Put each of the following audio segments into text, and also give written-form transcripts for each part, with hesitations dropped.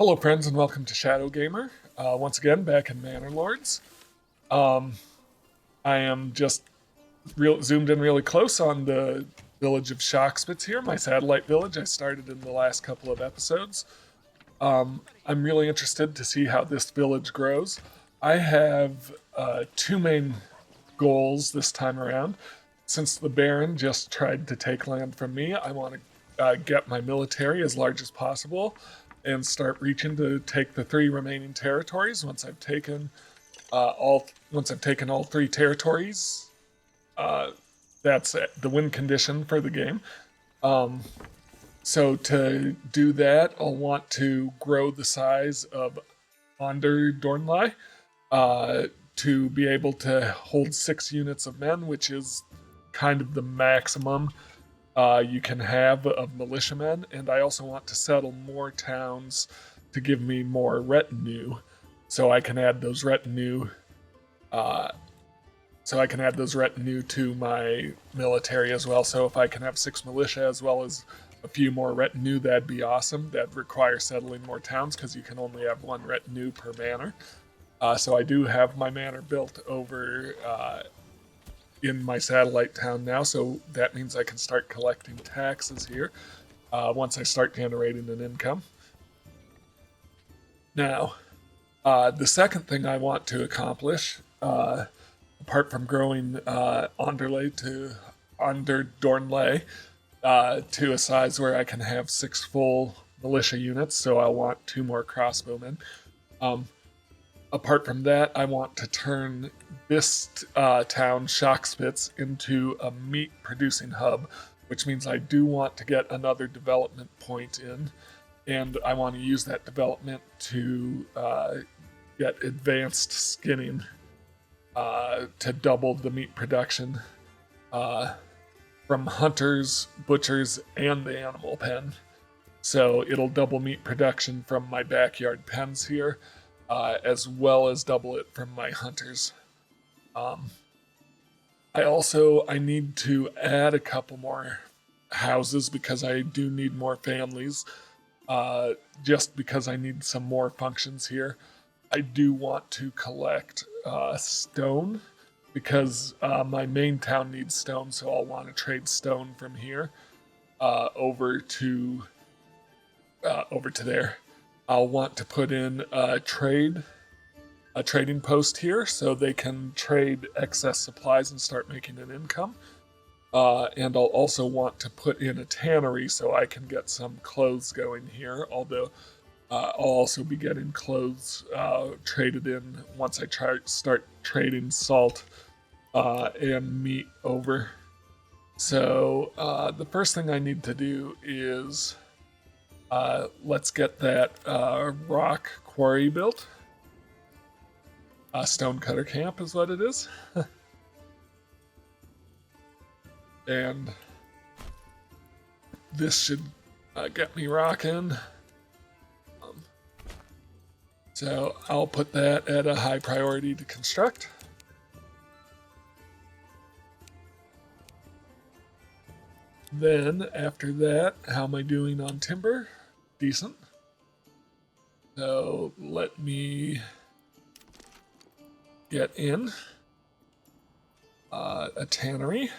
Hello, friends, and welcome to Shadow Gamer. Once again, back in Manor Lords. Um, I am just zoomed in really close on the village of Shockspitz here, my satellite village I started in the last couple of episodes. I'm really interested to see how this village grows. I have two main goals this time around. Since the Baron just tried to take land from me, I want to get my military as large as possible and start reaching to take the three remaining territories. Once I've taken all three territories, uh, that's the win condition for the game. Um, so to do that, I'll want to grow the size of Onder Dornlai to be able to hold 6 units of men, which is kind of the maximum you can have of militiamen. And I also want to settle more towns to give me more retinue, so I can add those retinue. To my military as well. So if I can have 6 militia as well as a few more retinue, that'd be awesome. That'd require settling more towns because you can only have 1 retinue per manor. So I do have my manor built over in my satellite town now, so that means I can start collecting taxes here once I start generating an income. Now, the second thing I want to accomplish, apart from growing Onderdornley to a size where I can have 6 full militia units, so I'll want 2 more crossbowmen. Apart from that, I want to turn this town, Shockspitz, into a meat-producing hub, which means I do want to get another development point in, and I want to use that development to get advanced skinning to double the meat production from hunters, butchers, and the animal pen. So it'll double meat production from my backyard pens here, as well as double it from my hunters. I need to add a couple more houses because I do need more families, just because I need some more functions here. I do want to collect stone because my main town needs stone, so I'll want to trade stone from here over to there. I'll want to put in a trading post here so they can trade excess supplies and start making an income. And I'll also want to put in a tannery so I can get some clothes going here, although I'll also be getting clothes traded in once I start trading salt and meat over. So the first thing I need to do is let's get that rock quarry built. Stonecutter camp is what it is. And this should get me rocking. So I'll put that at a high priority to construct. Then after that, how am I doing on timber? Decent. So let me get in a tannery.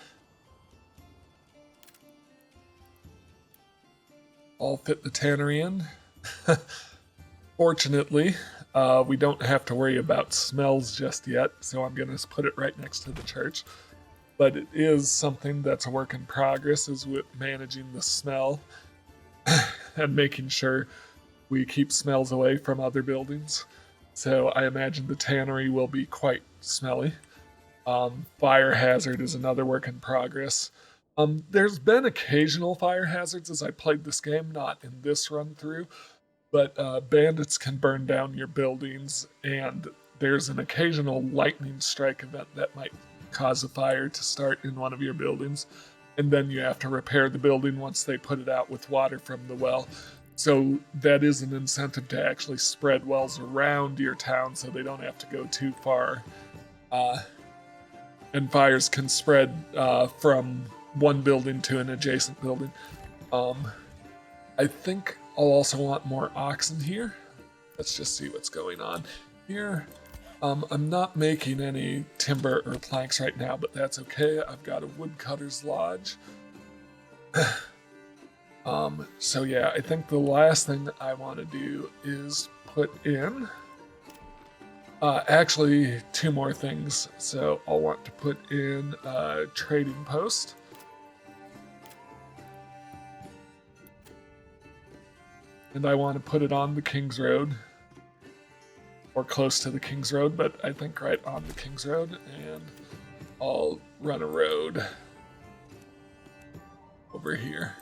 I'll fit the tannery in. Fortunately, we don't have to worry about smells just yet, so I'm going to put it right next to the church. But it is something that's a work in progress, is with managing the smell and making sure we keep smells away from other buildings. So I imagine the tannery will be quite smelly. Fire hazard is another work in progress. There's been occasional fire hazards as I played this game, not in this run through, but bandits can burn down your buildings, and there's an occasional lightning strike event that might cause a fire to start in one of your buildings, and then you have to repair the building once they put it out with water from the well. So that is an incentive to actually spread wells around your town so they don't have to go too far. And fires can spread from one building to an adjacent building. I think I'll also want more oxen here. let's just see what's going on here. I'm not making any timber or planks right now, but that's okay. I've got a woodcutter's lodge. So yeah, I think the last thing that I want to do is put in, actually 2 more things. So I'll want to put in a trading post. And I want to put it on the King's Road, or close to the King's Road, but I think right on the King's Road, and I'll run a road over here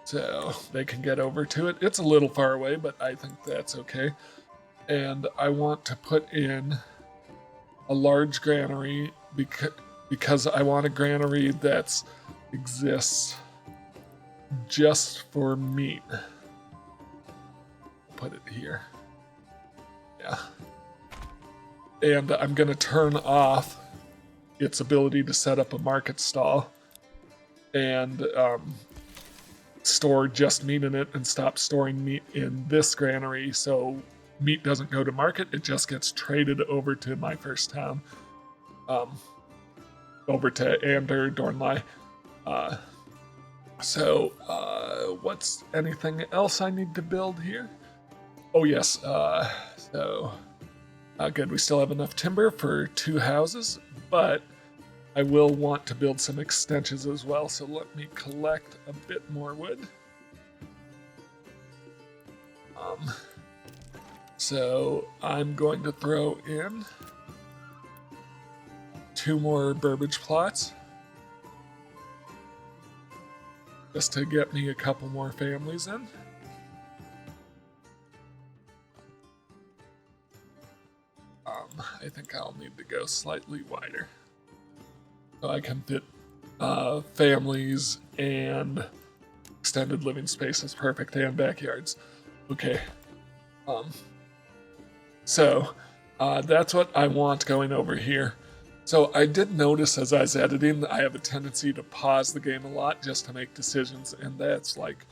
so they can get over to it. It's a little far away, but I think that's okay. And I want to put in a large granary because I want a granary that exists just for meat. Put it here. Yeah. And I'm going to turn off its ability to set up a market stall and store just meat in it, and stop storing meat in this granary so meat doesn't go to market. It just gets traded over to my first town, over to Ander, Dornlai. So what's anything else I need to build here? Oh yes, good, we still have enough timber for 2 houses, but I will want to build some extensions as well, so let me collect a bit more wood. So I'm going to throw in 2 more burbage plots, just to get me a couple more families in. I think I'll need to go slightly wider so I can fit families and extended living spaces, perfect, and backyards. Okay. So that's what I want going over here. So I did notice as I was editing, I have a tendency to pause the game a lot just to make decisions, and that's like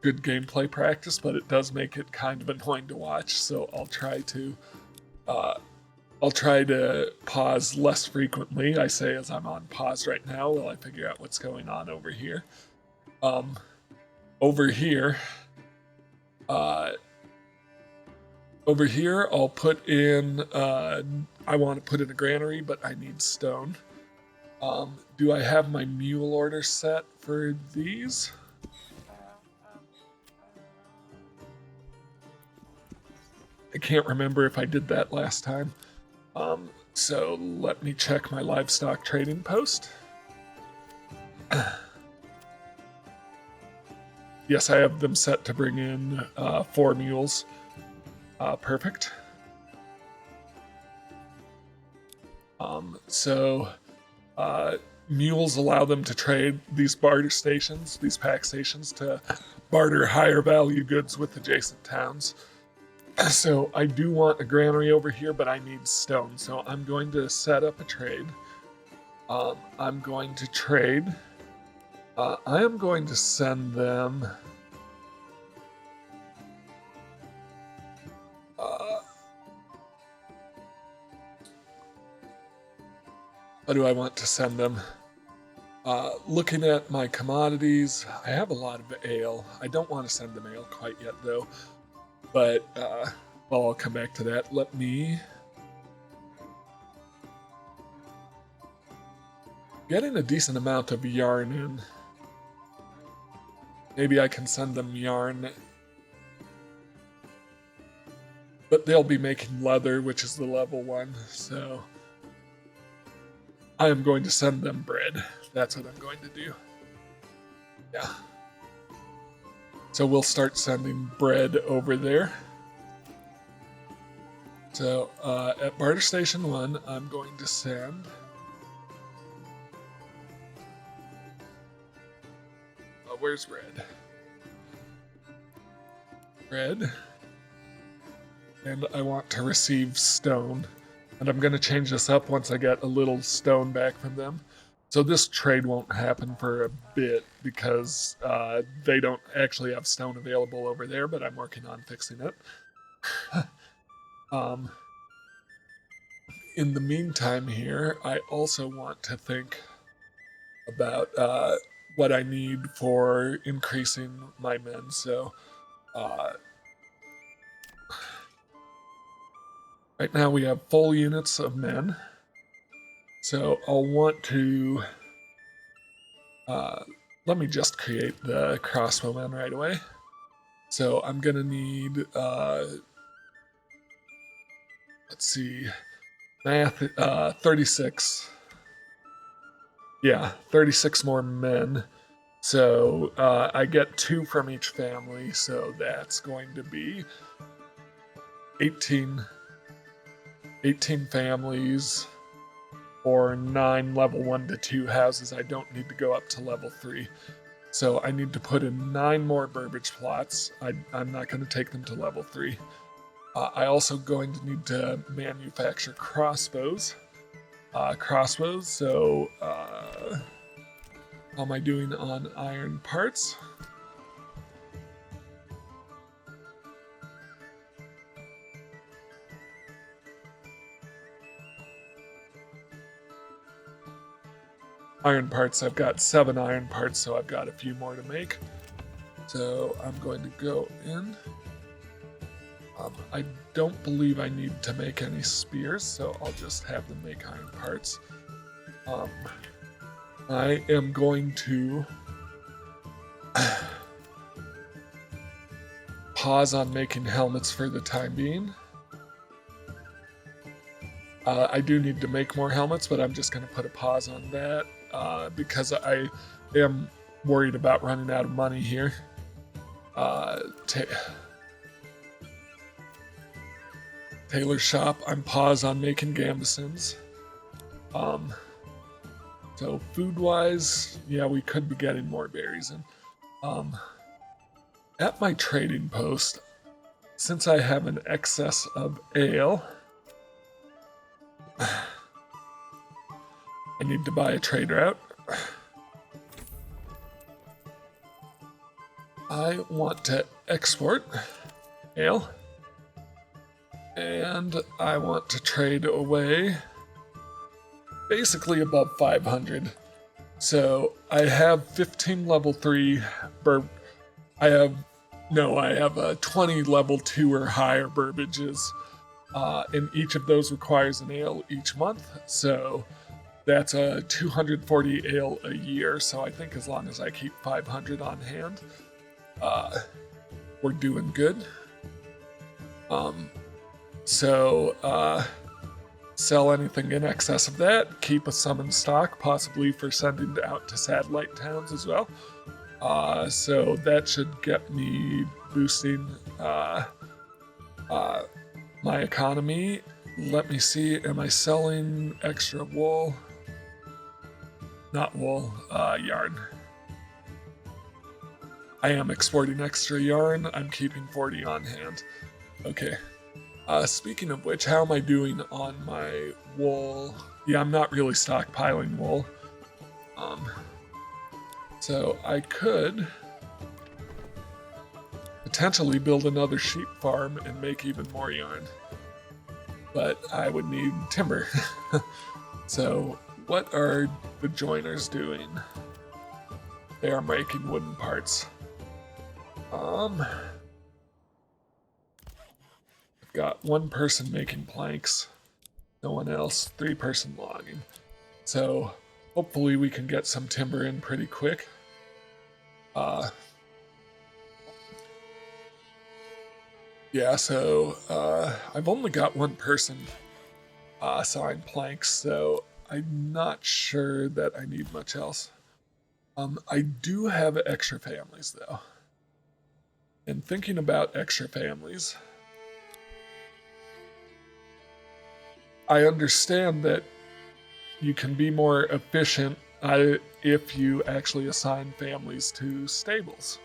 good gameplay practice, but it does make it kind of annoying to watch. So I'll try to pause less frequently. I say as I'm on pause right now while I figure out what's going on over here. Over here, I'll put in, I want to put in a granary, but I need stone. Do I have my mule order set for these? I can't remember if I did that last time. So let me check my livestock trading post. Yes, I have them set to bring in 4 mules. Perfect. Mules allow them to trade these barter stations, these pack stations, to barter higher value goods with adjacent towns. So I do want a granary over here, but I need stone. So I'm going to set up a trade. I'm going to trade. I am going to send them. How do I want to send them? Looking at my commodities, I have a lot of ale. I don't want to send them ale quite yet, though. But, well, I'll come back to that. Let me... Getting a decent amount of yarn in. Maybe I can send them yarn. But they'll be making leather, which is the level 1, so... I am going to send them bread. That's what I'm going to do. Yeah. So we'll start sending bread over there. So at Barter Station 1, I'm going to send... where's bread? Bread. And I want to receive stone. And I'm going to change this up once I get a little stone back from them. So this trade won't happen for a bit because they don't actually have stone available over there, but I'm working on fixing it. um, in the meantime here, I also want to think about what I need for increasing my men. So uh, right now we have full units of men. So I'll want to, let me just create the crossbowmen right away. So I'm gonna need, let's see, math, 36. Yeah, 36 more men. So I get 2 from each family, so that's going to be 18, 18 families or 9 level 1 to 2 houses. I don't need to go up to level 3. So I need to put in 9 more Burbage plots. I'm not going to take them to level 3. I also going to need to manufacture crossbows. So how am I doing on iron parts? Iron parts, I've got 7 iron parts, so I've got a few more to make. So I'm going to go in. I don't believe I need to make any spears, so I'll just have them make iron parts. I am going to pause on making helmets for the time being. I do need to make more helmets, but I'm just going to put a pause on that because I am worried about running out of money here. Tailor shop, I'm paused on making gambesons. So food-wise, yeah, we could be getting more berries in. At my trading post, since I have an excess of ale, I need to buy a trade route. I want to export ale, and I want to trade away basically above 500. So I have 15 level 3 I have 20 level 2 or higher burbages, and each of those requires an ale each month. So that's a 240 ale a year. So I think as long as I keep 500 on hand, we're doing good. Sell anything in excess of that, keep a sum in stock, possibly for sending out to satellite towns as well. So that should get me boosting my economy. Let me see, am I selling extra wool? Not wool, yarn. I am exporting extra yarn. I'm keeping 40 on hand. Okay. Speaking of which, how am I doing on my wool? Yeah, I'm not really stockpiling wool. So I could potentially build another sheep farm and make even more yarn. But I would need timber. So what are the joiners doing? They are making wooden parts. Got 1 person making planks, no one else, 3-person logging. So hopefully we can get some timber in pretty quick. Yeah, so I've only got 1 person sawing planks, so I'm not sure that I need much else. I do have extra families though. And thinking about extra families, I understand that you can be more efficient if you actually assign families to stables.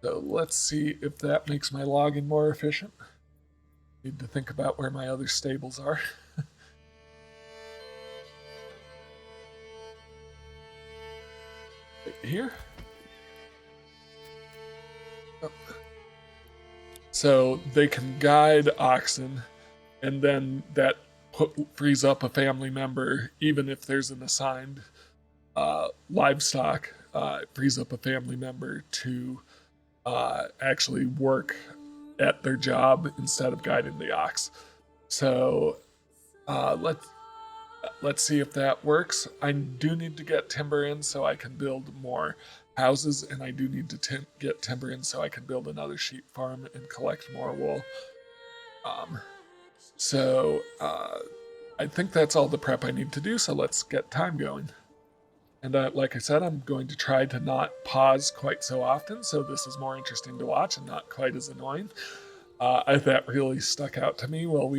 So let's see if that makes my logging more efficient. Need to think about where my other stables are. Right here. Oh. So they can guide oxen, and then that frees up a family member, even if there's an assigned livestock. It frees up a family member to actually work at their job instead of guiding the ox. So let's see if that works. I do need to get timber in so I can build more houses, and I do need to get timber in so I can build another sheep farm and collect more wool. So I think that's all the prep I need to do, so let's get time going. And like I said, I'm going to try to not pause quite so often, so this is more interesting to watch and not quite as annoying. That really stuck out to me while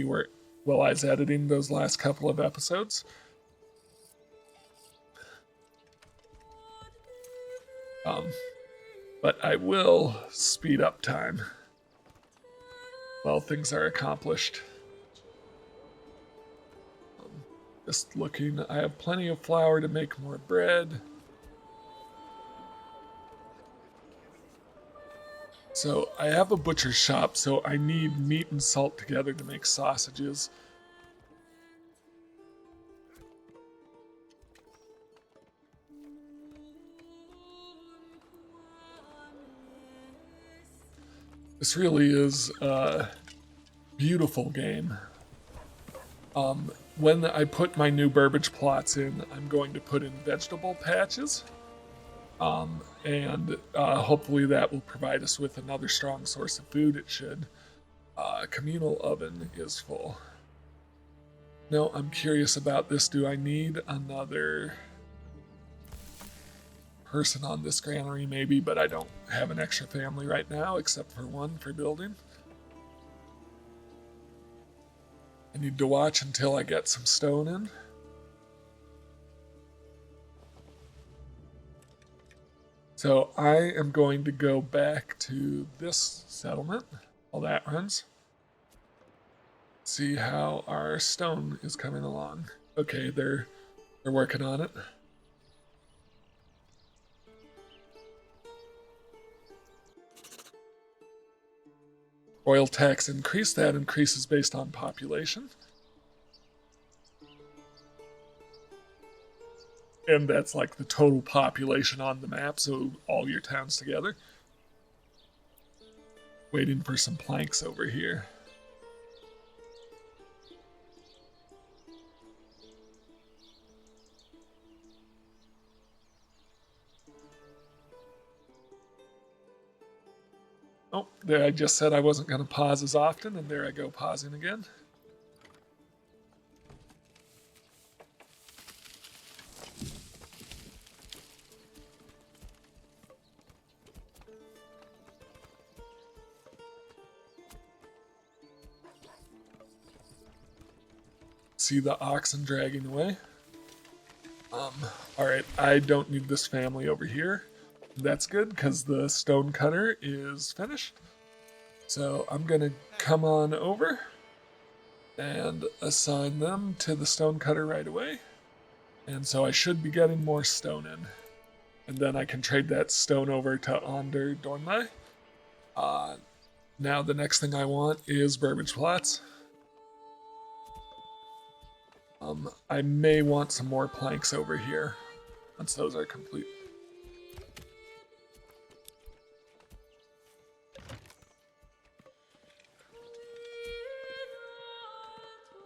I was editing those last couple of episodes. But I will speed up time while things are accomplished. Just looking, I have plenty of flour to make more bread. So I have a butcher's shop, so I need meat and salt together to make sausages. This really is a beautiful game. When I put my new burbage plots in, I'm going to put in vegetable patches. And hopefully that will provide us with another strong source of food. It should. Communal oven is full. No, I'm curious about this. Do I need another person on this granary? Maybe, but I don't have an extra family right now except for one for building. I need to watch until I get some stone in. So I am going to go back to this settlement while that runs. See how our stone is coming along. Okay, they're working on it. Oil tax increase, that increases based on population. And that's like the total population on the map, so all your towns together. Waiting for some planks over here. Oh, there, I just said I wasn't going to pause as often, and there I go pausing again. See the oxen dragging away. Alright, I don't need this family over here. That's good, because the stone cutter is finished. So I'm going to come on over and assign them to the stone cutter right away. And so I should be getting more stone in. And then I can trade that stone over to Onder Dornmai. Now the next thing I want is burbage plots. I may want some more planks over here once those are complete.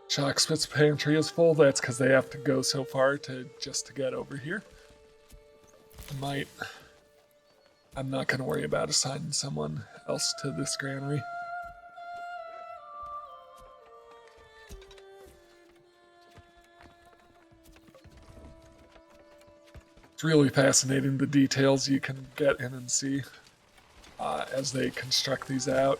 Chalkspit's pantry is full. That's because they have to go so far just to get over here. I'm not going to worry about assigning someone else to this granary. It's really fascinating the details you can get in and see as they construct these out.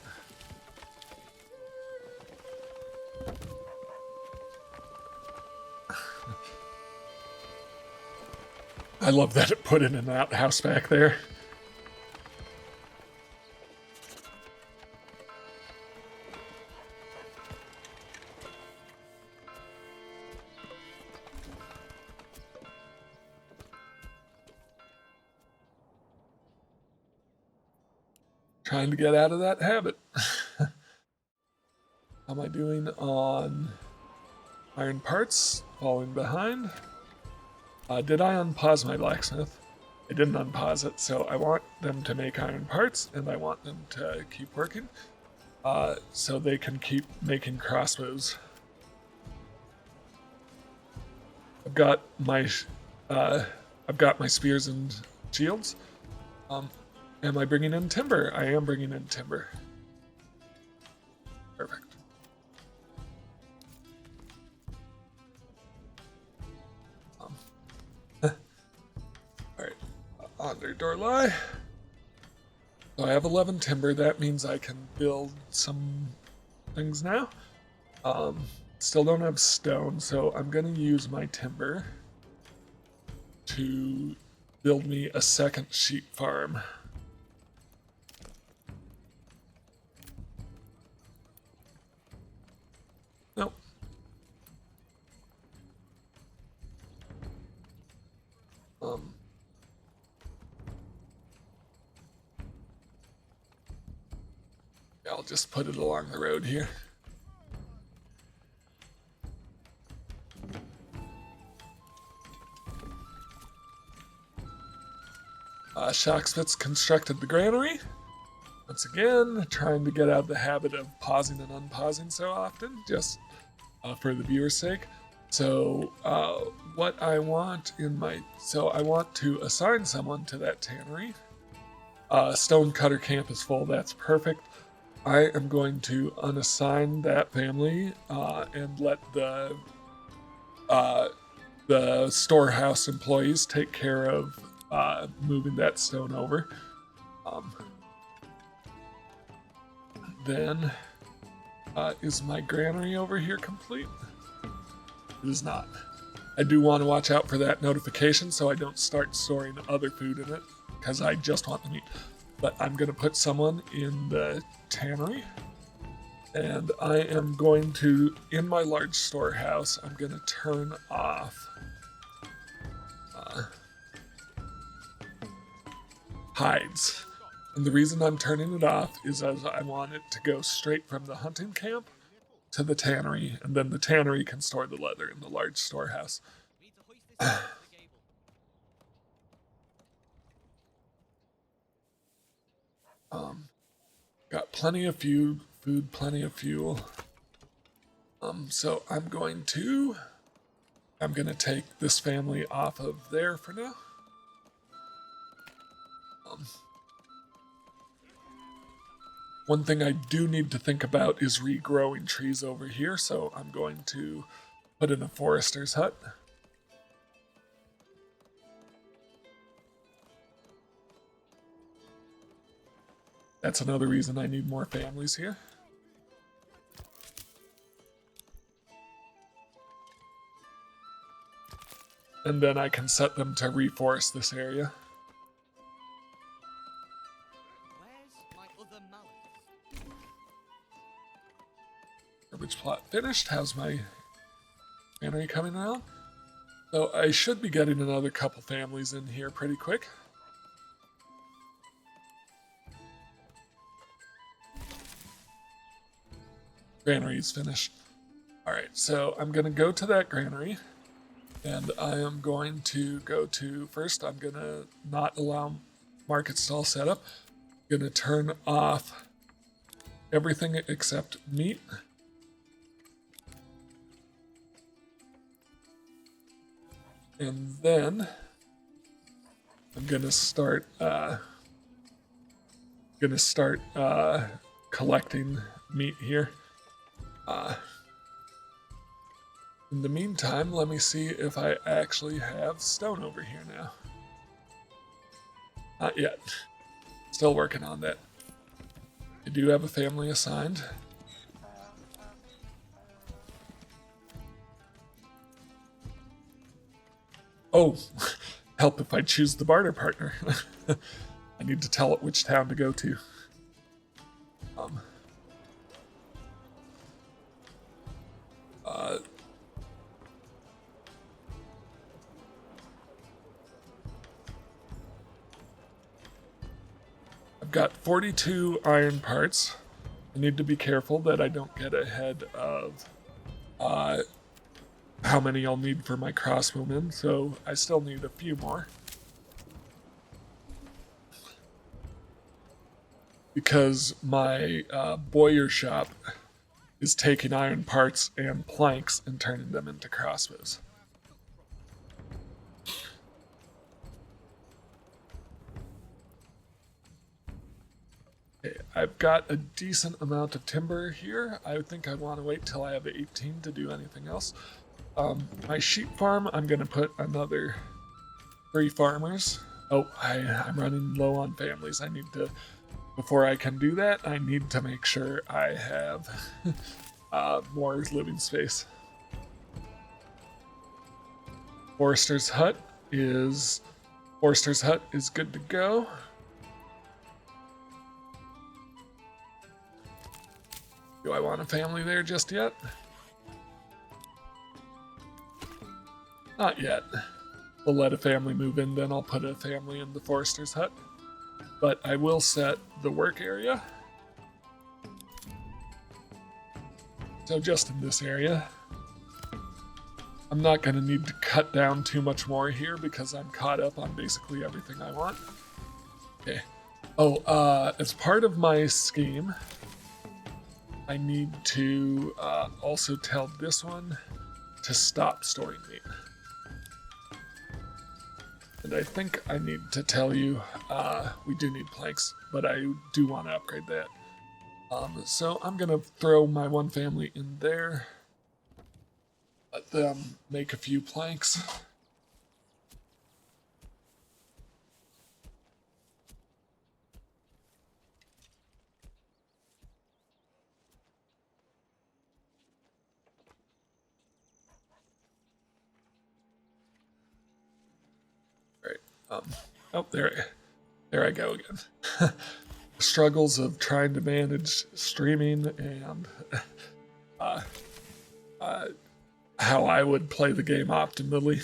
I love that it put in an outhouse back there. trying to get out of that habit. How am I doing on iron parts? Falling behind. Did I unpause my blacksmith? I didn't unpause it, so I want them to make iron parts, and I want them to keep working, so they can keep making crossbows. I've got my spears and shields. Am I bringing in timber? I am bringing in timber. Perfect. Alright, under door lie. So I have 11 timber. That means I can build some things now. Still don't have stone, so I'm going to use my timber to build me a second sheep farm. Nope. I'll just put it along the road here. Shocksmith's constructed the granary. Once again, trying to get out of the habit of pausing and unpausing so often, just for the viewer's sake. So what I want I want to assign someone to that tannery. Stonecutter camp is full, that's perfect. I am going to unassign that family and let the storehouse employees take care of moving that stone over. Then, is my granary over here complete? It is not. I do want to watch out for that notification so I don't start storing other food in it, because I just want the meat. But I'm going to put someone in the tannery, and I am going to, in my large storehouse, I'm going to turn off hides. And the reason I'm turning it off is as I want it to go straight from the hunting camp to the tannery, and then the tannery can store the leather in the large storehouse. Got plenty of food, plenty of fuel. So I'm going to take this family off of there for now. One thing I do need to think about is regrowing trees over here, so I'm going to put in a forester's hut. That's another reason I need more families here. And then I can set them to reforest this area. Garbage plot finished. How's my granary coming around? So I should be getting another couple families in here pretty quick. Granary is finished. Alright, so I'm going to go to that granary, and I am going to go to, first I'm going to not allow market stall setup. I'm going to turn off everything except meat. And then I'm going to start collecting meat here. In the meantime, let me see if I actually have stone over here now. Not yet. Still working on that. I do have a family assigned. Oh, help if I choose the barter partner. I need to tell it which town to go to. I've got 42 iron parts. I need to be careful that I don't get ahead of how many I'll need for my crossbowmen, so I still need a few more. Because my bowyer shop is taking iron parts and planks and turning them into crossbows. Okay, I've got a decent amount of timber here. I think I want to wait till I have 18 to do anything else. My sheep farm, I'm going to put another 3 farmers. Oh, I'm running low on families. I need to, before I can do that, I need to make sure I have more living space. Forester's hut is good to go. Do I want a family there just yet? Not yet. We'll let a family move in, then I'll put a family in the Forester's hut. But I will set the work area. So just in this area. I'm not going to need to cut down too much more here because I'm caught up on basically everything I want. Okay. Oh, as part of my scheme, I need to also tell this one to stop storing meat. And I think I need to tell you, we do need planks, but I do want to upgrade that. So I'm going to throw my one family in there. Let them make a few planks. Oh, there I go again. Struggles of trying to manage streaming and how I would play the game optimally.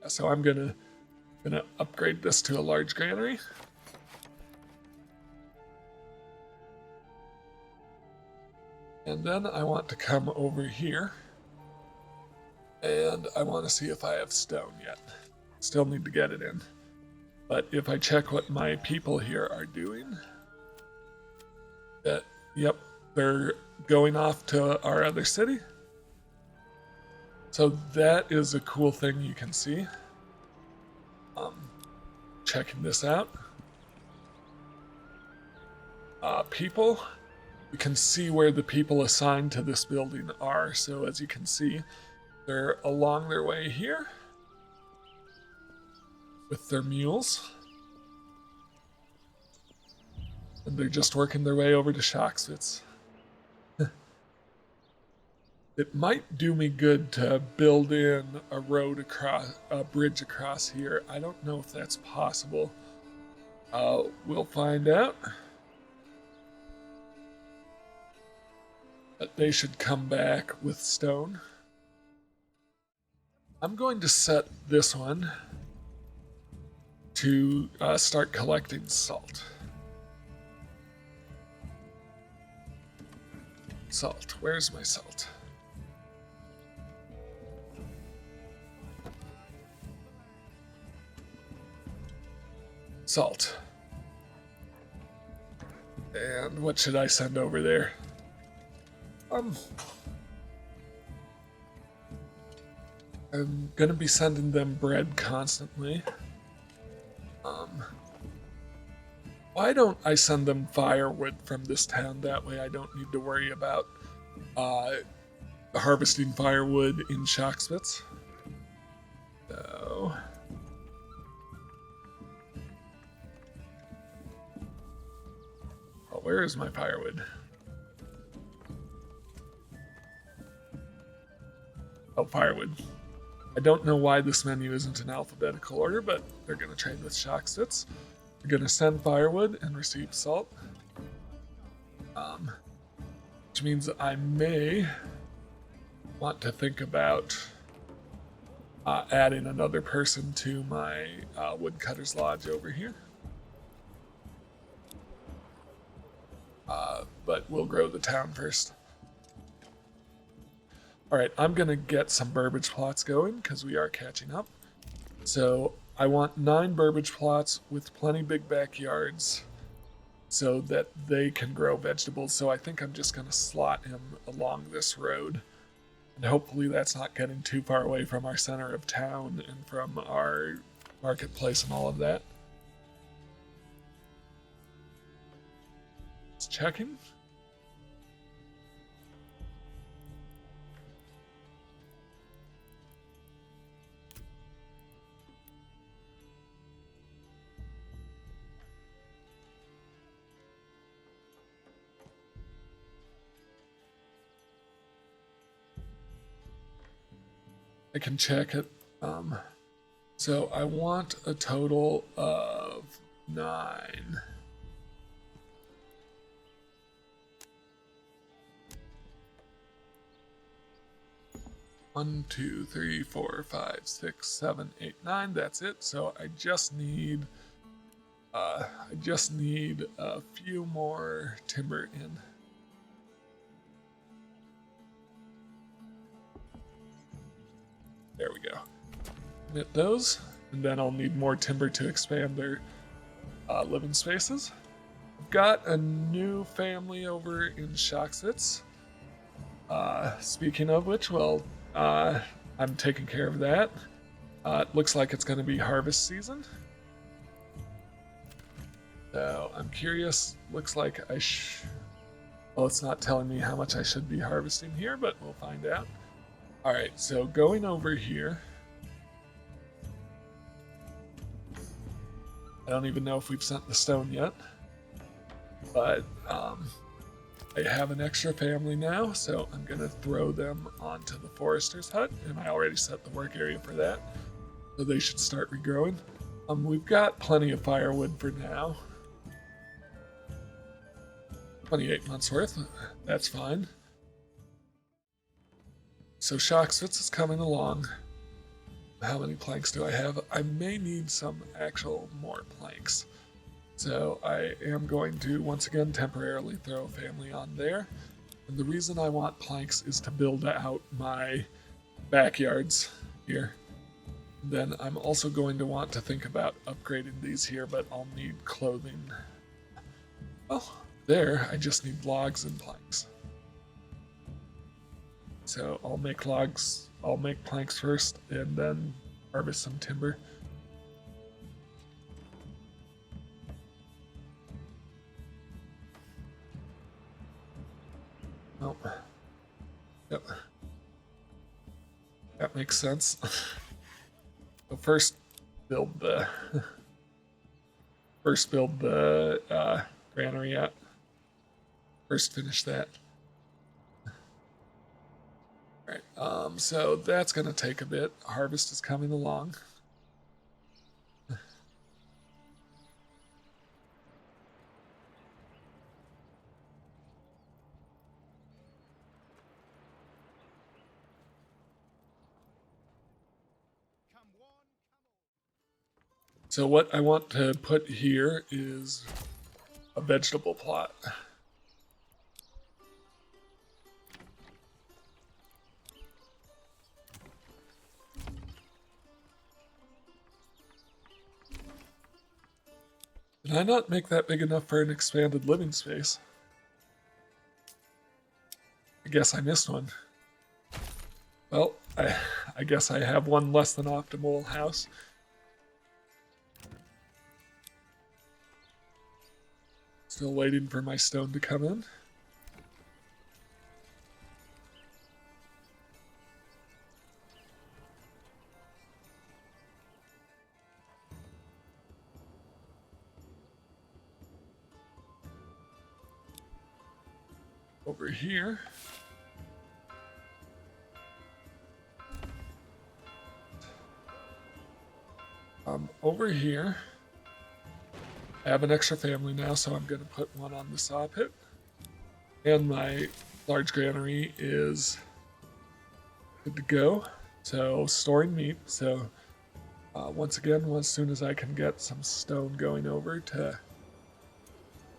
So I'm gonna upgrade this to a large granary. And then I want to come over here and I want to see if I have stone yet. Still need to get it in. But if I check what my people here are doing, yep, they're going off to our other city. So that is a cool thing you can see. Checking this out. People, you can see where the people assigned to this building are. So as you can see, they're along their way here with their mules. And they're just working their way over to Shoxvitz. It might do me good to build in a road across, a bridge across here. I don't know if that's possible. We'll find out. But they should come back with stone. I'm going to set this one to start collecting salt. Salt, where's my salt? Salt. And what should I send over there? I'm gonna be sending them bread constantly. Why don't I send them firewood from this town? That way I don't need to worry about harvesting firewood in Shoxvitz. So... where is my firewood? Oh, firewood. I don't know why this menu isn't in alphabetical order, but they're going to trade with Shoxvitz. They're going to send firewood and receive salt. Which means I may want to think about adding another person to my woodcutter's lodge over here. but we'll grow the town first. Alright, I'm going to get some burbage plots going because we are catching up. So I want 9 burbage plots with plenty big backyards so that they can grow vegetables. So I think I'm just going to slot him along this road. And hopefully that's not getting too far away from our center of town and from our marketplace and all of that. Just checking. I can check it. So I want a total of 9. One, 2, 3, 4, 5, 6, 7, 8, 9. That's it. So I just need a few more timber in. There we go. Knit those, and then I'll need more timber to expand their living spaces. I've got a new family over in Shocksitz. Speaking of which, well, I'm taking care of that. It looks like it's going to be harvest season. So I'm curious. Looks like well, it's not telling me how much I should be harvesting here, but we'll find out. Alright, so going over here. I don't even know if we've sent the stone yet. But I have an extra family now, so I'm going to throw them onto the forester's hut. And I already set the work area for that. So they should start regrowing. We've got plenty of firewood for now. 28 months worth. That's fine. So Shocksitz is coming along. How many planks do I have? I may need some actual more planks. So I am going to, once again, temporarily throw a family on there. And the reason I want planks is to build out my backyards here. Then I'm also going to want to think about upgrading these here, but I'll need clothing. Well, there, I just need logs and planks. So I'll make planks first, and then harvest some timber. Oh. Yep. That makes sense. So first build the granary out. First finish that. Alright, so that's gonna take a bit. Harvest is coming along. So what I want to put here is a vegetable plot. Did I not make that big enough for an expanded living space? I guess I missed one. Well, I guess I have one less than optimal house. Still waiting for my stone to come in. Over here. Over here. I have an extra family now, so I'm going to put one on the saw pit. And my large granary is good to go. So storing meat. So once again, as soon as I can get some stone going over to...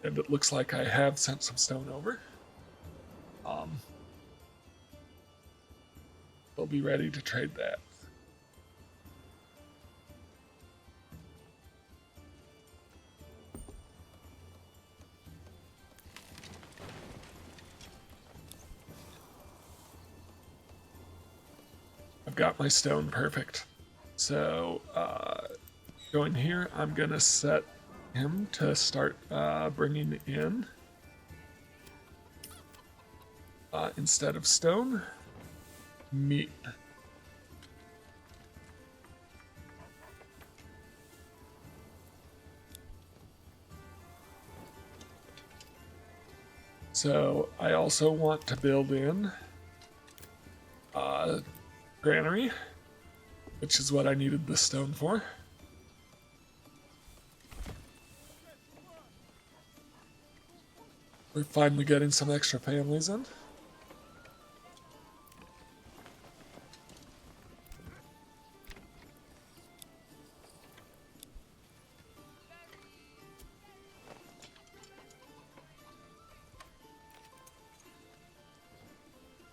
And it looks like I have sent some stone over. Um, we'll be ready to trade that. I've got my stone perfect. So going here, I'm gonna set him to start bringing in, instead of stone, meat. So I also want to build in granary, which is what I needed the stone for. We're finally getting some extra families in.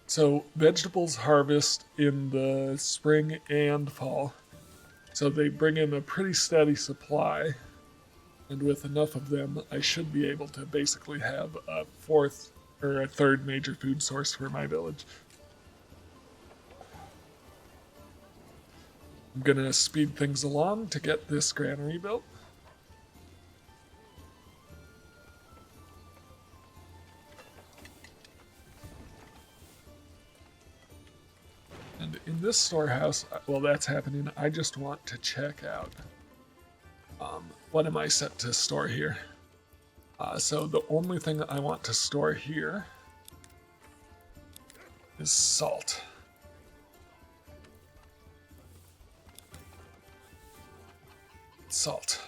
So vegetables harvest in the spring and fall. So they bring in a pretty steady supply. And with enough of them, I should be able to basically have a fourth or a third major food source for my village. I'm gonna speed things along to get this granary built. And in this storehouse, while that's happening, I just want to check out what am I set to store here. So the only thing I want to store here is salt. Salt.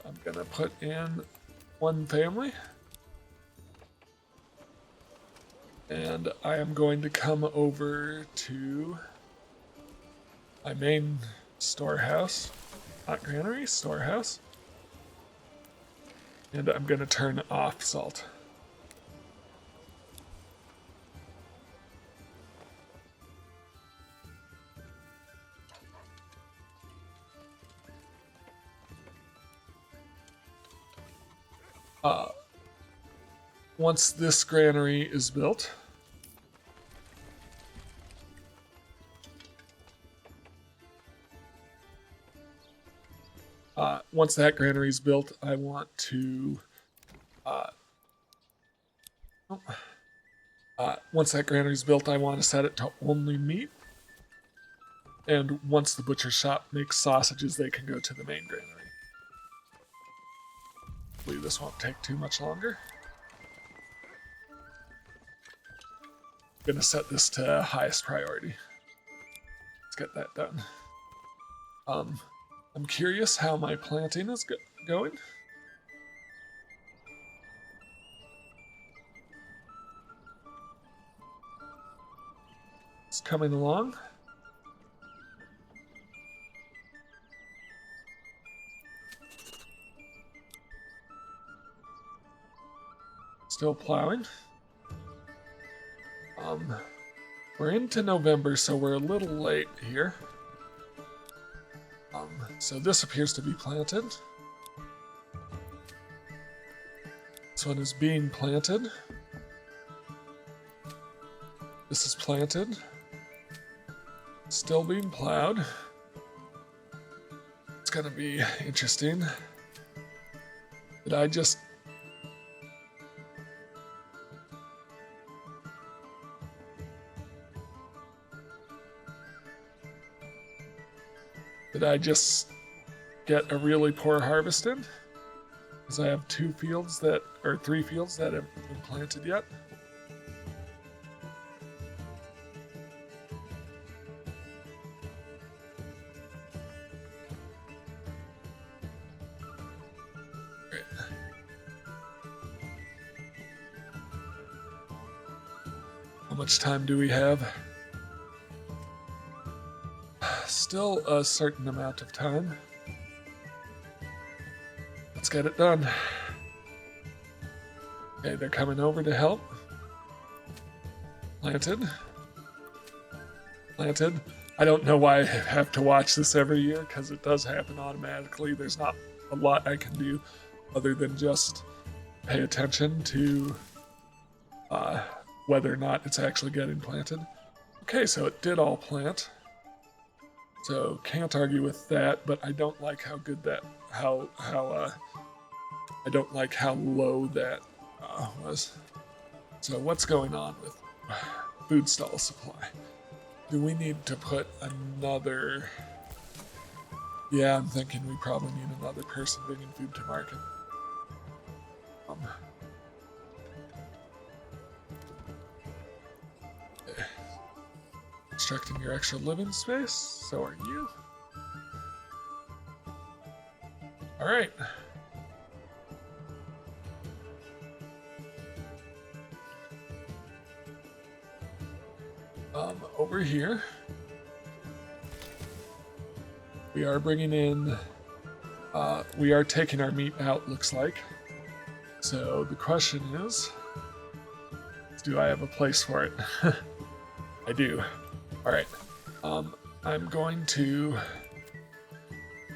I'm gonna put in one family. And I am going to come over to my main storehouse, not granary, storehouse. And I'm going to turn off salt. Once this granary is built, once that granary is built, I want to once that granary is built, I want to set it to only meat. And once the butcher shop makes sausages, they can go to the main granary. Hopefully this won't take too much longer. I'm gonna set this to highest priority. Let's get that done. I'm curious how my planting is going. It's coming along. Still plowing. We're into November, so we're a little late here. So this appears to be planted. This one is being planted. This is planted. Still being plowed. It's gonna be interesting. Did I just... Did I just get a really poor harvest in? Because I have 3 fields that haven't been planted yet. Great. How much time do we have? Still a certain amount of time. Let's get it done. Okay, they're coming over to help. Planted. Planted. I don't know why I have to watch this every year, because it does happen automatically. There's not a lot I can do other than just pay attention to whether or not it's actually getting planted. Okay, so it did all plant. So can't argue with that, but I don't like how good that, I don't like how low that was. So what's going on with food stall supply? Do we need to put another... Yeah, I'm thinking we probably need another person bringing food to market. Okay. Constructing your extra living space, so are you. Alright. Over here, we are bringing in, we are taking our meat out, looks like. So the question is, do I have a place for it? I do. Alright. I'm going to,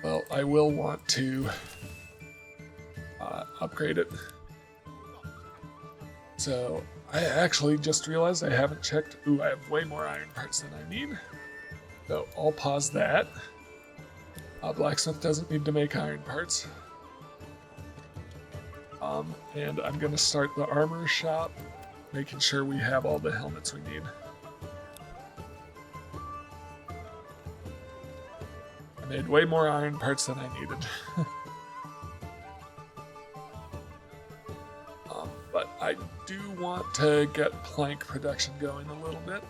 well, I will want to upgrade it. So I actually just realized I haven't checked. Ooh, I have way more iron parts than I need. So I'll pause that. Blacksmith doesn't need to make iron parts. And I'm going to start the armor shop, making sure we have all the helmets we need. I made way more iron parts than I needed. But I do want to get plank production going a little bit.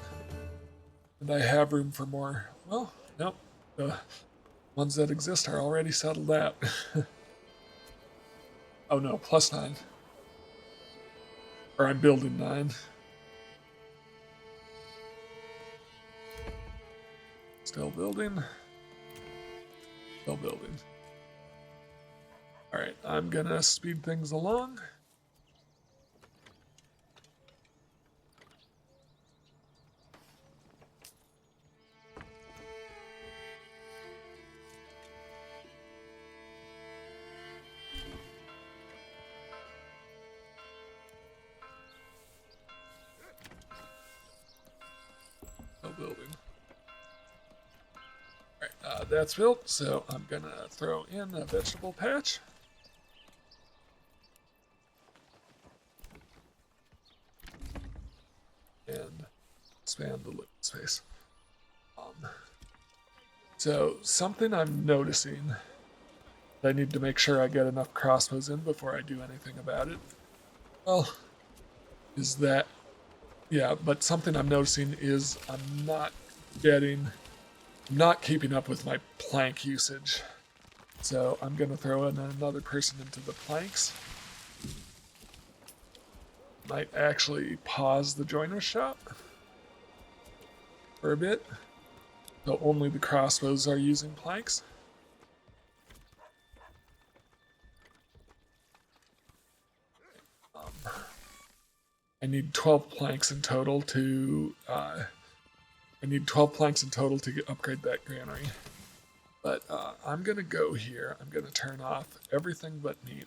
And I have room for more. Well, nope. The ones that exist are already settled out. Oh no, +9. Or I'm building 9. Still building. Still building. Alright, I'm gonna speed things along. Building. Alright, that's built, so I'm gonna throw in a vegetable patch. And expand the living space. So something I'm noticing, I need to make sure I get enough crossbows in before I do anything about it. Well, is that, yeah, but something I'm noticing is I'm not keeping up with my plank usage. So I'm gonna throw in another person into the planks. Might actually pause the joiner shop for a bit. So only the crossbows are using planks. I need 12 planks in total to upgrade that granary. But I'm gonna go here. I'm gonna turn off everything but meat.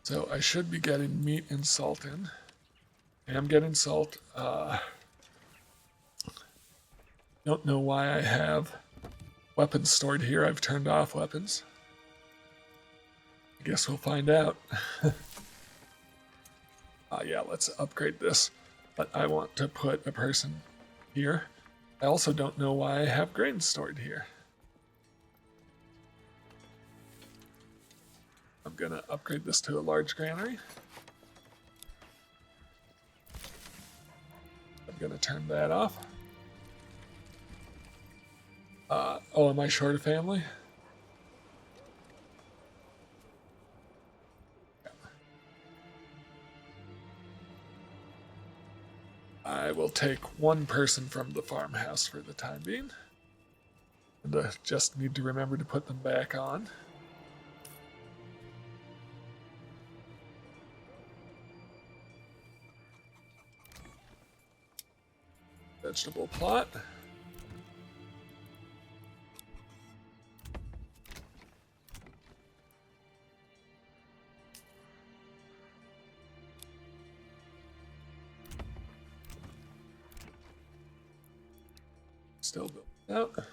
So I should be getting meat and salt in. I am getting salt. Don't know why I have weapons stored here. I've turned off weapons. I guess we'll find out. Yeah, let's upgrade this. But I want to put a person here. I also don't know why I have grain stored here. I'm gonna upgrade this to a large granary. I'm gonna turn that off. Oh, am I short a family? I will take one person from the farmhouse for the time being. And just need to remember to put them back on. Vegetable plot. Still building out.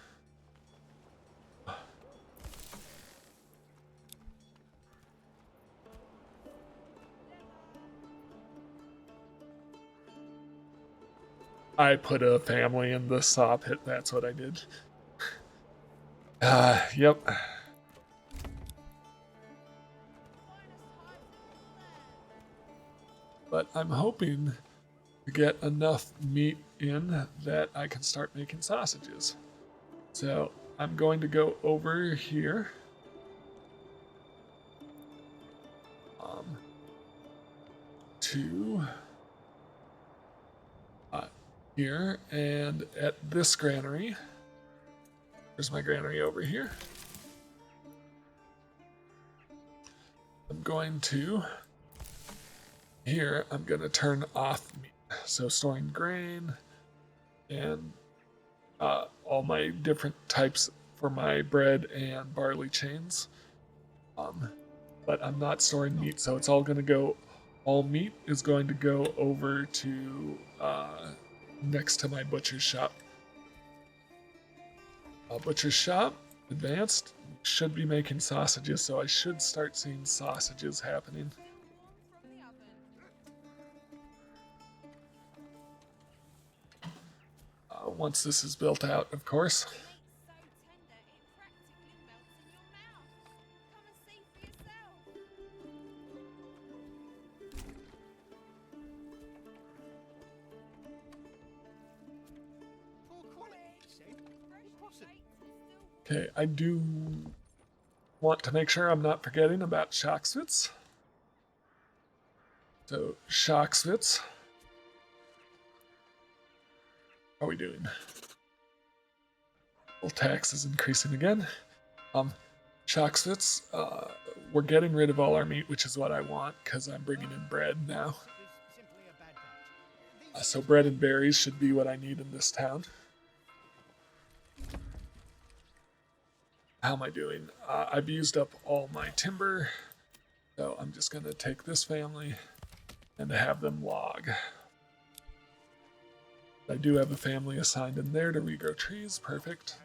I put a family in the saw pit, that's what I did. Yep. But I'm hoping to get enough meat in that I can start making sausages. So I'm going to go over here. To here, and at this granary, there's my granary over here. I'm going to, here, I'm going to turn off meat. So storing grain and all my different types for my bread and barley chains. But I'm not storing meat, so it's all going to go, all meat is going to go over to next to my butcher's shop. Butcher's shop, advanced, should be making sausages, so I should start seeing sausages happening. Once this is built out, of course. Okay, I do want to make sure I'm not forgetting about Shockswitz. So, Shockswitz. How are we doing? Well, tax is increasing again. Shockswitz, we're getting rid of all our meat, which is what I want, because I'm bringing in bread now. So bread and berries should be what I need in this town. How am I doing? I've used up all my timber, so I'm just going to take this family and have them log. I do have a family assigned in there to regrow trees. Perfect.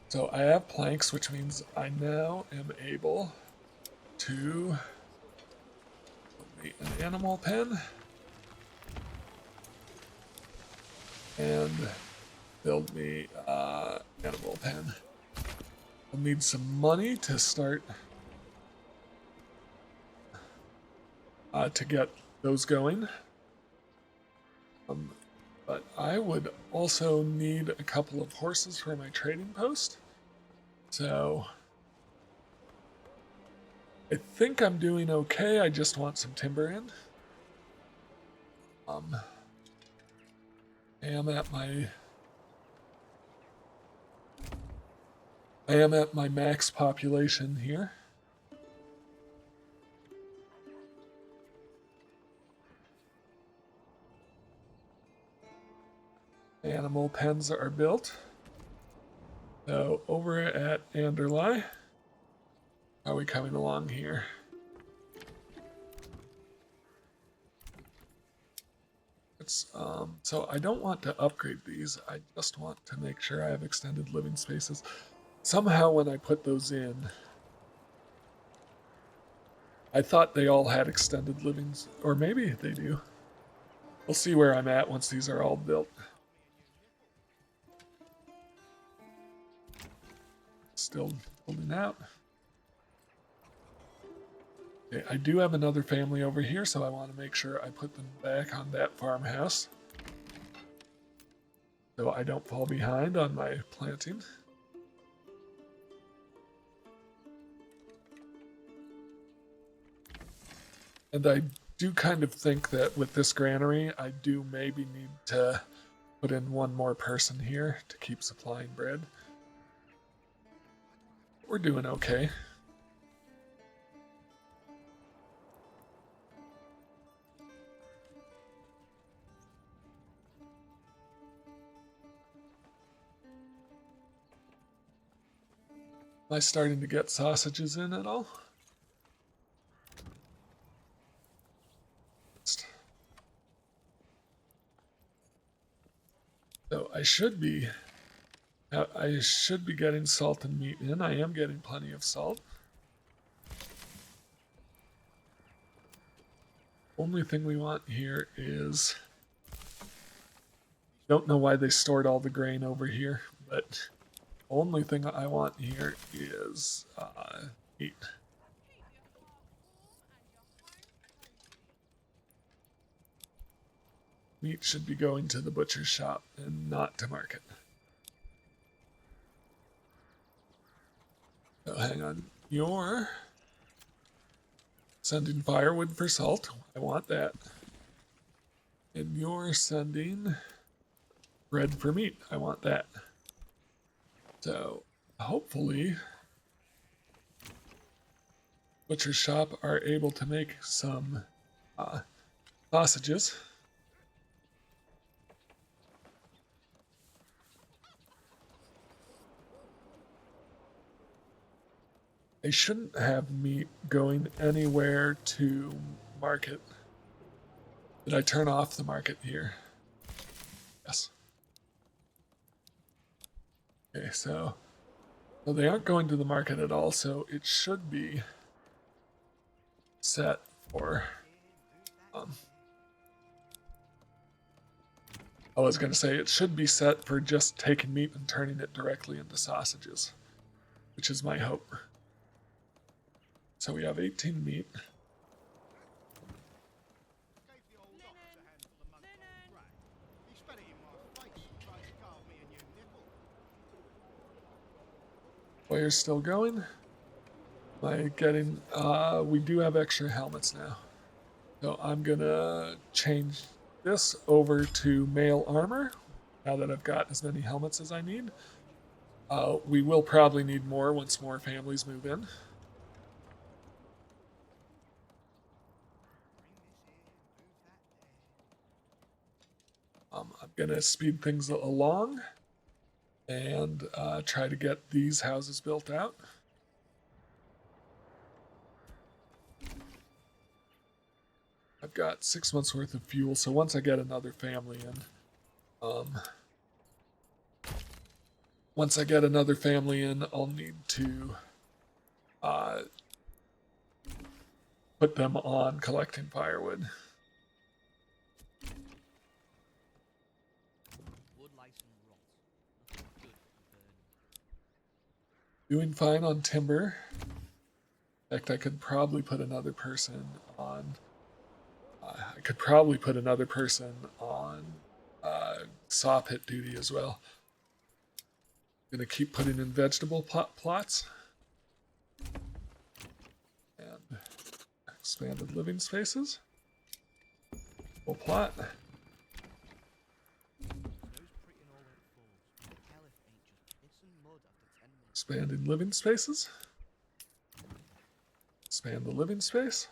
So I have planks, which means I now am able to build an animal pen and build me an animal pen. I'll need some money to start to get those going. But I would also need a couple of horses for my trading post. So I think I'm doing okay. I just want some timber in. I am at my max population here. Animal pens are built. So over at Anderlei, how are we coming along here? It's so I don't want to upgrade these. I just want to make sure I have extended living spaces. Somehow when I put those in, I thought they all had extended livings, or maybe they do. We'll see where I'm at once these are all built. Still holding out. Okay, I do have another family over here, so I want to make sure I put them back on that farmhouse, so I don't fall behind on my planting. And I do kind of think that with this granary, I do maybe need to put in one more person here to keep supplying bread. We're doing okay. Am I starting to get sausages in at all? So I should be getting salt and meat in. I am getting plenty of salt. Only thing we want here is, don't know why they stored all the grain over here, but only thing I want here is meat. Meat should be going to the butcher's shop and not to market. So hang on. You're sending firewood for salt. I want that. And you're sending bread for meat. I want that. So hopefully butcher's shop are able to make some sausages. They shouldn't have meat going anywhere to market. Did I turn off the market here? Yes. Okay, so they aren't going to the market at all, so it should be set for I was going to say it should be set for just taking meat and turning it directly into sausages, which is my hope. So we have 18 meat. Fire's still going. Am I getting, we do have extra helmets now. So I'm gonna change this over to mail armor, now that I've got as many helmets as I need. We will probably need more once more families move in. I'm gonna speed things along and try to get these houses built out. I've got 6 months worth of fuel, so once I get another family in, I'll need to put them on collecting firewood. Doing fine on timber. In fact, I could probably put another person on. Saw pit duty as well. I'm gonna keep putting in vegetable plots and expanded living spaces. Full plot. Expanding living spaces. Expand the living space.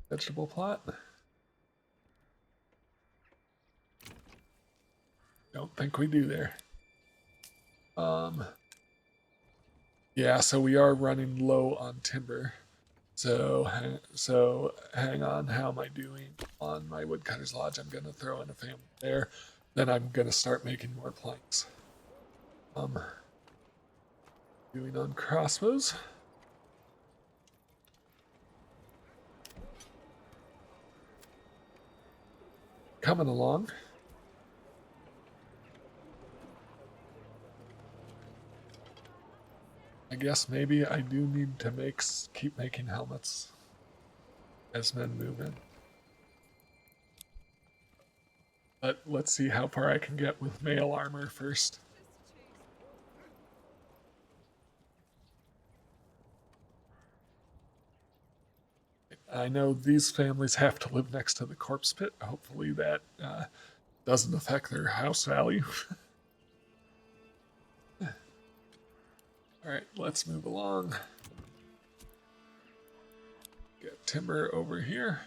Vegetable plot. Don't think we do there. Yeah, so we are running low on timber. So hang on. How am I doing on my woodcutter's lodge? I'm gonna throw in a family there. Then I'm gonna start making more planks. Doing on crossbows. Coming along. I guess maybe I do need to keep making helmets as men move in. But let's see how far I can get with mail armor first. I know these families have to live next to the corpse pit. Hopefully that doesn't affect their house value. All right, let's move along. Get timber over here.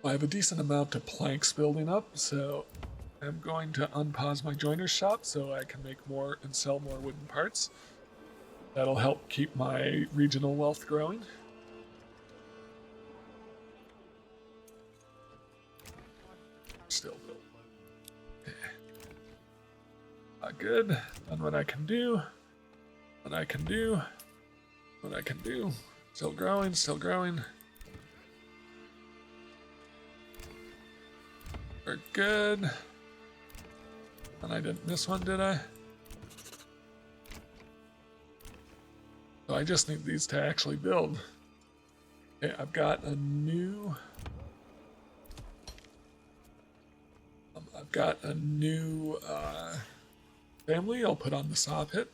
I have a decent amount of planks building up, so I'm going to unpause my joiner's shop so I can make more and sell more wooden parts. That'll help keep my regional wealth growing. Still built. Okay. Good. Done what I can do. What I can do. What I can do. Still growing, still growing. We're good. And I didn't miss one, did I? So I just need these to actually build. Okay, I've got a new... I've got a new family I'll put on the saw pit.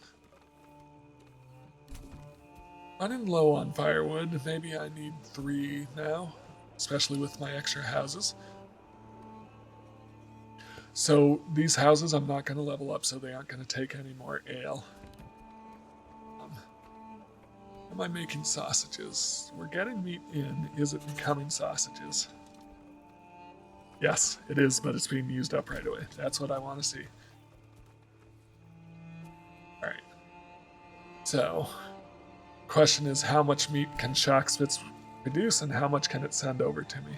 Running low on firewood. Maybe I need 3 now, especially with my extra houses. So these houses I'm not going to level up, so they aren't going to take any more ale. Am I making sausages? We're getting meat in. Is it becoming sausages? Yes, it is, but it's being used up right away. That's what I want to see. Alright. So, question is, how much meat can Shockspitz produce and how much can it send over to me?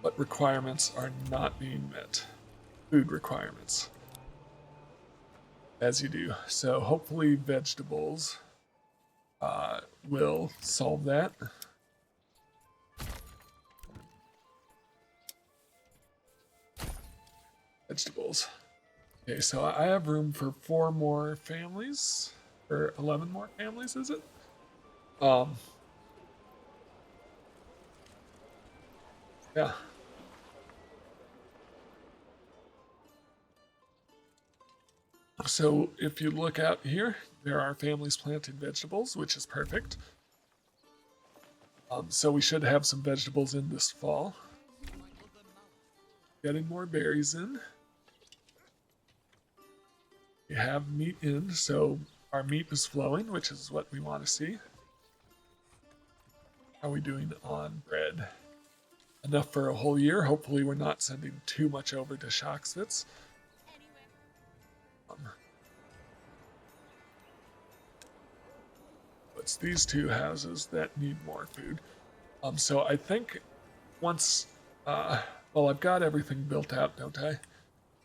What requirements are not being met? Food requirements. As you do. So hopefully vegetables will solve that. Vegetables. Okay, so I have room for 4 more families. Or 11 more families, is it? Yeah. So if you look out here, there are families planting vegetables, which is perfect. So we should have some vegetables in this fall. Getting more berries in. We have meat in, so our meat is flowing, which is what we want to see. How are we doing on bread? Enough for a whole year. Hopefully we're not sending too much over to Shockspitz. It's these 2 houses that need more food. So I think once, well, I've got everything built out, don't I?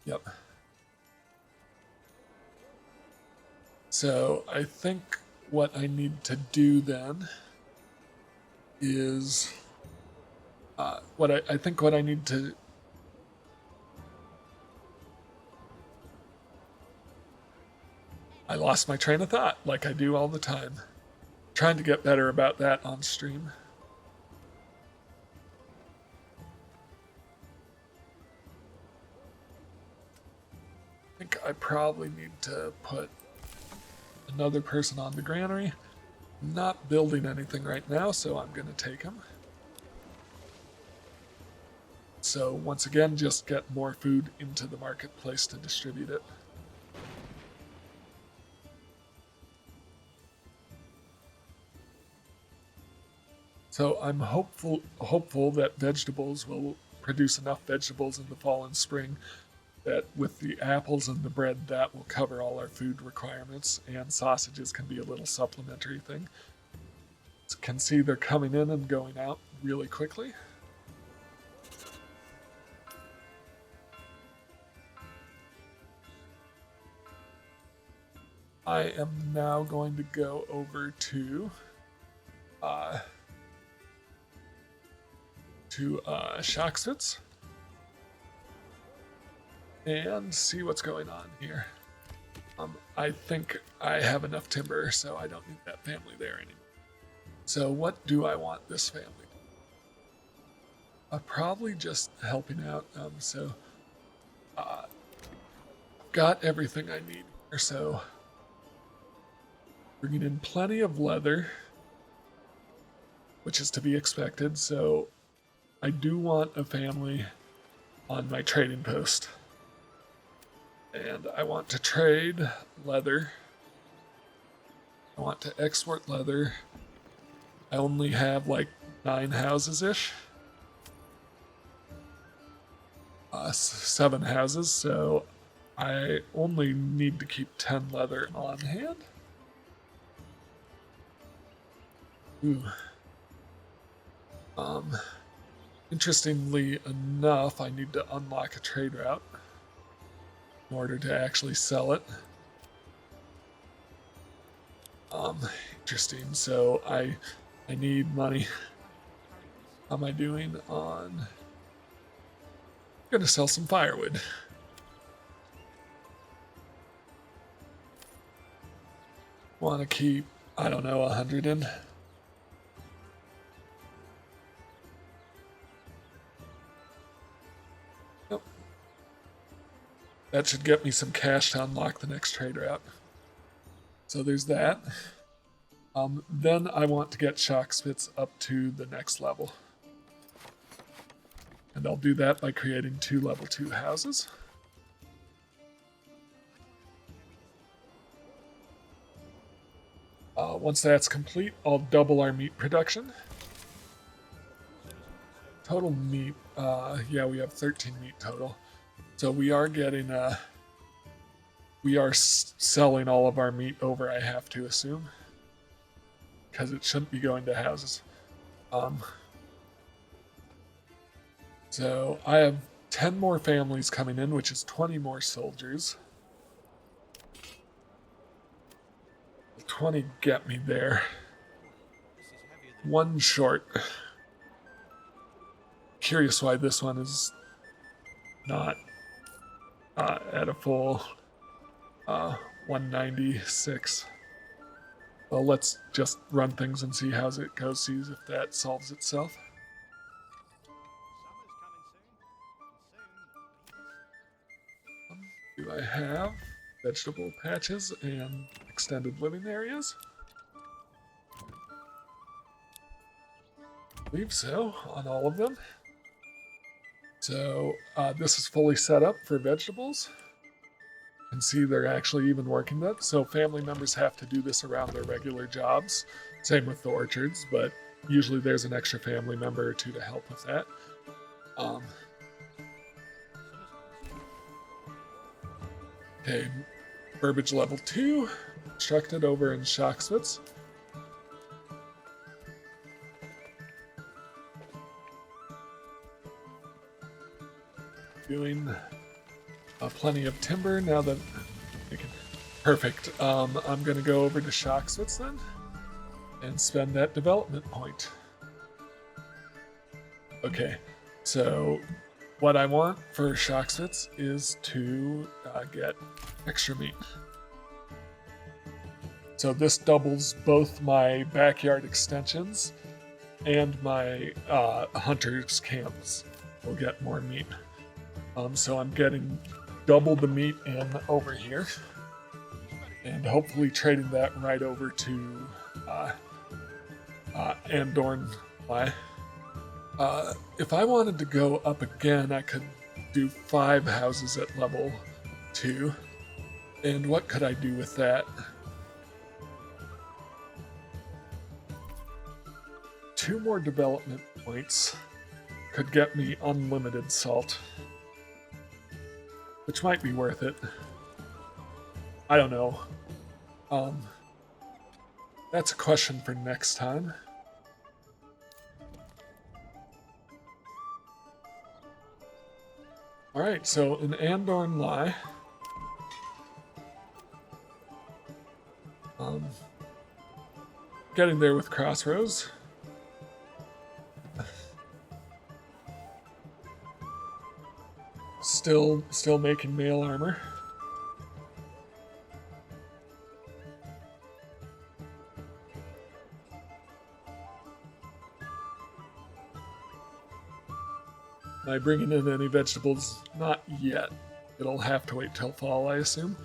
Yep. So I think what I need to do then is, I think what I need to, I lost my train of thought, like I do all the time. Trying to get better about that on stream. I think I probably need to put another person on the granary. I'm not building anything right now, so I'm going to take him. So once again, just get more food into the marketplace to distribute it. So I'm hopeful that vegetables will produce enough vegetables in the fall and spring that with the apples and the bread, that will cover all our food requirements, and sausages can be a little supplementary thing. So can see they're coming in and going out really quickly. I am now going to go over to Shockspitz and see what's going on here. I think I have enough timber, so I don't need that family there anymore. So what do I want this family to do? Probably just helping out. So Got everything I need here, so bringing in plenty of leather, which is to be expected. So I do want a family on my trading post, and I want to trade leather. I want to export leather. I only have like 9 houses ish, 7 houses, so I only need to keep 10 leather on hand. Ooh. Interestingly enough, I need to unlock a trade route in order to actually sell it. Interesting. So I need money. How am I doing on? I'm gonna sell some firewood. Want to keep, I don't know, 100 in. Nope. That should get me some cash to unlock the next trade route. So there's that. Then I want to get shock spits up to the next level. And I'll do that by creating 2 level 2 houses. Once that's complete, I'll double our meat production. Total meat, yeah, we have 13 meat total. So we are getting, we are selling all of our meat over, I have to assume. Because it shouldn't be going to houses. So I have 10 more families coming in, which is 20 more soldiers. 20 get me there. 1 short. Curious why this one is not at a full 196. Well, let's just run things and see how it goes, see if that solves itself. Do I have vegetable patches and extended living areas? I believe so, on all of them. So this is fully set up for vegetables. You can see they're actually even working that. So family members have to do this around their regular jobs. Same with the orchards, but usually there's an extra family member or 2 to help with that. Okay, Burbage level 2, constructed over in Shockswitz. Doing plenty of timber now that we can. Perfect. I'm going to go over to Shockswitz then and spend that development point. Okay, so what I want for Shockswitz is to get extra meat. So this doubles both my backyard extensions and my hunters' camps will get more meat. So I'm getting double the meat in over here, and hopefully trading that right over to Andorn. If I wanted to go up again, I could do 5 houses at level 2. And what could I do with that? 2 more development points could get me unlimited salt, which might be worth it. I don't know. That's a question for next time. Alright, so in Andorn Lie, getting there with Crossroads. Still making mail armor. Am I bringing in any vegetables? Not yet. it'll have to wait till fall, I assume.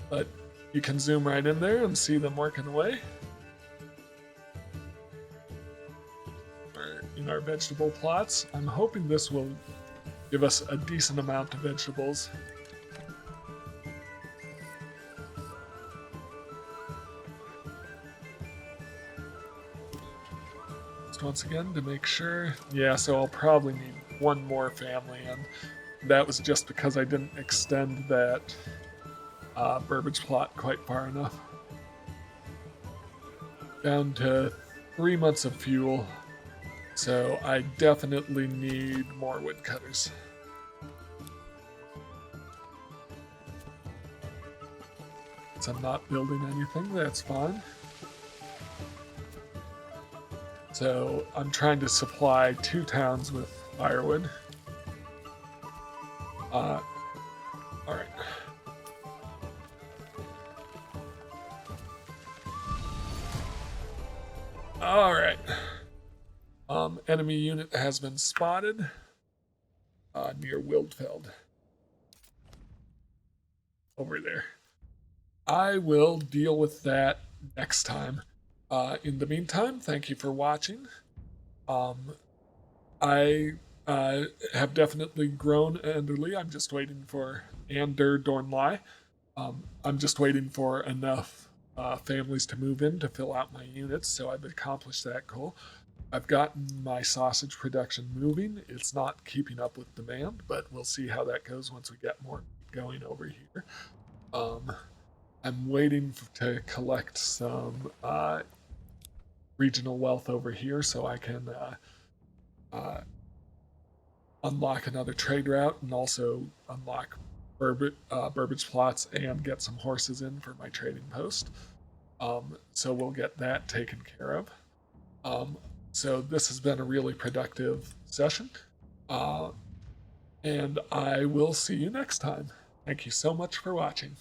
But you can zoom right in there and see them working away. In our vegetable plots. I'm hoping this will give us a decent amount of vegetables. Just once again to make sure. Yeah, so I'll probably need one more family, and that was just because I didn't extend that burbage plot quite far enough. Down to 3 months of fuel. So I definitely need more woodcutters. So I'm not building anything, that's fine. So I'm trying to supply 2 towns with firewood. Alright. Alright. Enemy unit has been spotted near Wildfeld. Over there. I will deal with that next time. In the meantime, thank you for watching. I have definitely grown Enderly. I'm just waiting for Dornlai. I'm just waiting for enough families to move in to fill out my units, so I've accomplished that goal. I've gotten my sausage production moving. It's not keeping up with demand, but we'll see how that goes once we get more going over here. I'm waiting to collect some regional wealth over here so I can unlock another trade route and also unlock burbage plots and get some horses in for my trading post. So we'll get that taken care of. So this has been a really productive session, and I will see you next time. Thank you so much for watching.